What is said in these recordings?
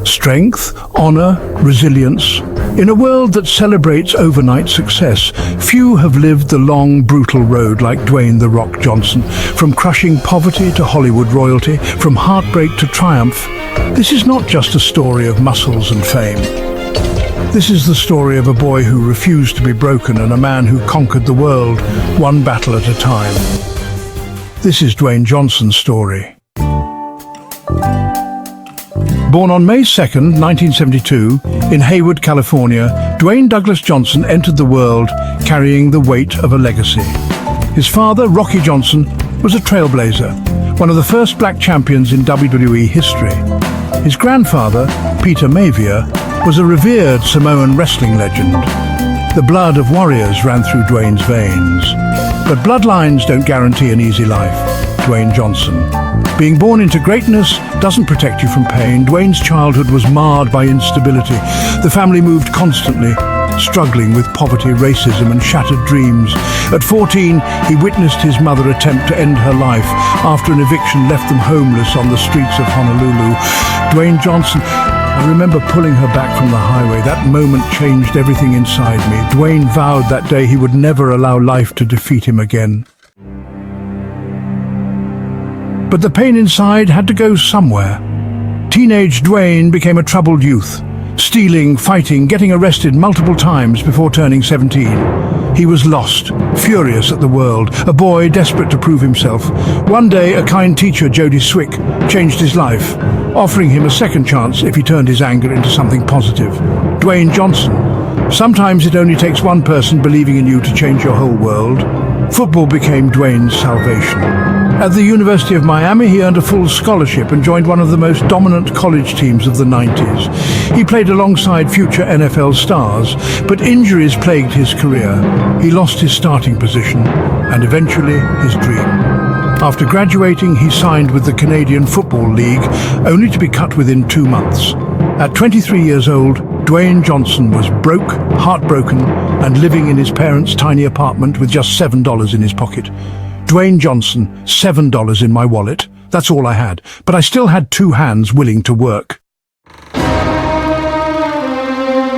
Strength, honor, resilience. In a world that celebrates overnight success, few have lived the long, brutal road like Dwayne "The Rock" Johnson. From crushing poverty to Hollywood royalty, from heartbreak to triumph, this is not just a story of muscles and fame. This is the story of a boy who refused to be broken and a man who conquered the world, one battle at a time. This is Dwayne Johnson's story. Born on May 2nd, 1972, in Hayward, California, Dwayne Douglas Johnson entered the world carrying the weight of a legacy. His father, Rocky Johnson, was a trailblazer, one of the first black champions in WWE history. His grandfather, Peter Maivia, was a revered Samoan wrestling legend. The blood of warriors ran through Dwayne's veins. But bloodlines don't guarantee an easy life. Dwayne Johnson. Being born into greatness doesn't protect you from pain. Dwayne's childhood was marred by instability. The family moved constantly, struggling with poverty, racism and shattered dreams. At 14, he witnessed his mother attempt to end her life after an eviction left them homeless on the streets of Honolulu. Dwayne Johnson, I remember pulling her back from the highway. That moment changed everything inside me. Dwayne vowed that day he would never allow life to defeat him again. But the pain inside had to go somewhere. Teenage Dwayne became a troubled youth, stealing, fighting, getting arrested multiple times before turning 17. He was lost, furious at the world, a boy desperate to prove himself. One day, a kind teacher, Jody Swick, changed his life, offering him a second chance if he turned his anger into something positive. Dwayne Johnson. Sometimes it only takes one person believing in you to change your whole world. Football became Dwayne's salvation. At the University of Miami, he earned a full scholarship and joined one of the most dominant college teams of the 90s. He played alongside future NFL stars, but injuries plagued his career. He lost his starting position and eventually his dream. After graduating, he signed with the Canadian Football League, only to be cut within 2 months. At 23 years old, Dwayne Johnson was broke, heartbroken, and living in his parents' tiny apartment with just $7 in his pocket. Dwayne Johnson, $7 in my wallet. That's all I had, but I still had 2 hands willing to work.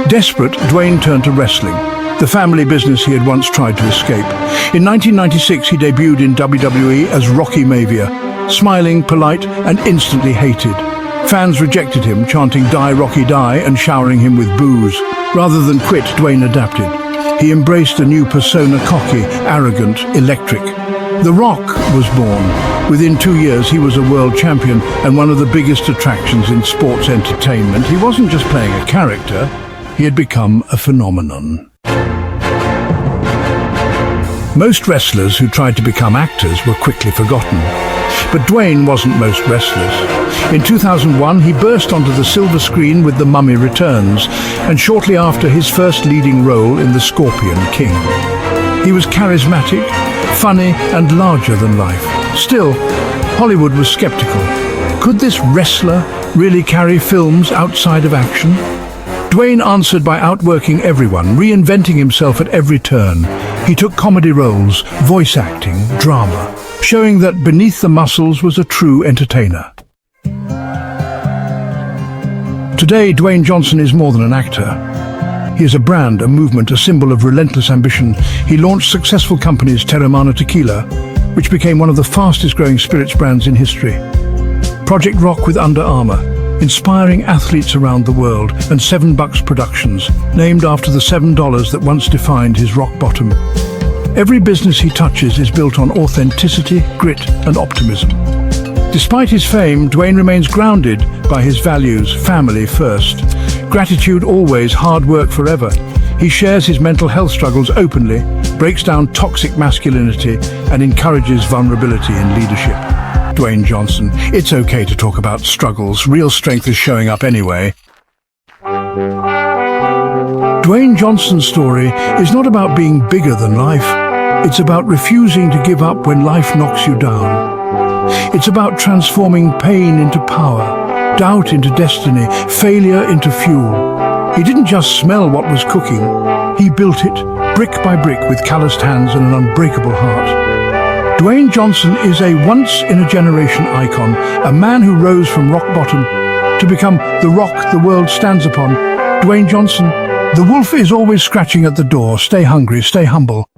Desperate, Dwayne turned to wrestling, the family business he had once tried to escape. In 1996, he debuted in WWE as Rocky Maivia, smiling, polite, and instantly hated. Fans rejected him, chanting "Die, Rocky, die," and showering him with booze. Rather than quit, Dwayne adapted. He embraced a new persona, cocky, arrogant, electric. The Rock was born. Within 2 years, he was a world champion and one of the biggest attractions in sports entertainment. He wasn't just playing a character, he had become a phenomenon. Most wrestlers who tried to become actors were quickly forgotten. But Dwayne wasn't most wrestlers. In 2001, he burst onto the silver screen with The Mummy Returns, and shortly after, his first leading role in The Scorpion King. He was charismatic, funny, and larger than life. Still, Hollywood was skeptical. Could this wrestler really carry films outside of action? Dwayne answered by outworking everyone, reinventing himself at every turn. He took comedy roles, voice acting, drama, showing that beneath the muscles was a true entertainer. Today, Dwayne Johnson is more than an actor. He is a brand, a movement, a symbol of relentless ambition. He launched successful companies Tequila, which became one of the fastest-growing spirits brands in history. Project Rock with Under Armour, inspiring athletes around the world, and $7 Productions, named after the $7 that once defined his rock bottom. Every business he touches is built on authenticity, grit, and optimism. Despite his fame, Dwayne remains grounded by his values: family first, gratitude always, hard work forever. He shares his mental health struggles openly, breaks down toxic masculinity, and encourages vulnerability in leadership. Dwayne Johnson. It's okay to talk about struggles. Real strength is showing up anyway. Dwayne Johnson's story is not about being bigger than life. It's about refusing to give up when life knocks you down. It's about transforming pain into power, doubt into destiny, failure into fuel. He didn't just smell what was cooking. He built it, brick by brick, with calloused hands and an unbreakable heart. Dwayne Johnson is a once-in-a-generation icon, a man who rose from rock bottom to become the rock the world stands upon. Dwayne Johnson, the wolf is always scratching at the door. Stay hungry, stay humble.